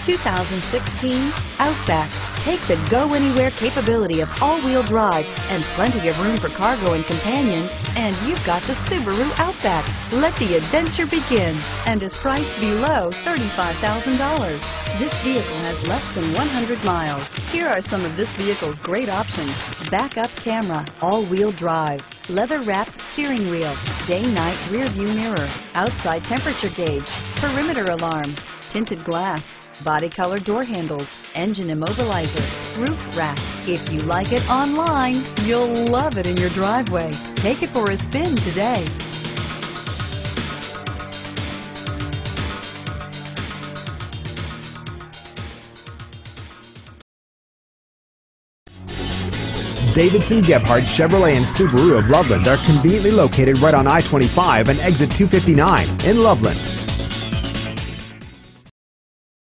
2016 Outback. Take the go-anywhere capability of all-wheel drive and plenty of room for cargo and companions, and you've got the Subaru Outback. Let the adventure begin, and is priced below $35,000. This vehicle has less than 100 miles. Here are some of this vehicle's great options: backup camera, all-wheel drive, leather-wrapped steering wheel, day-night rear-view mirror, outside temperature gauge, perimeter alarm, tinted glass, body color door handles, engine immobilizer, roof rack. If you like it online, you'll love it in your driveway. Take it for a spin today. Davidson Gebhardt Chevrolet and Subaru of Loveland are conveniently located right on I-25 and exit 259 in Loveland.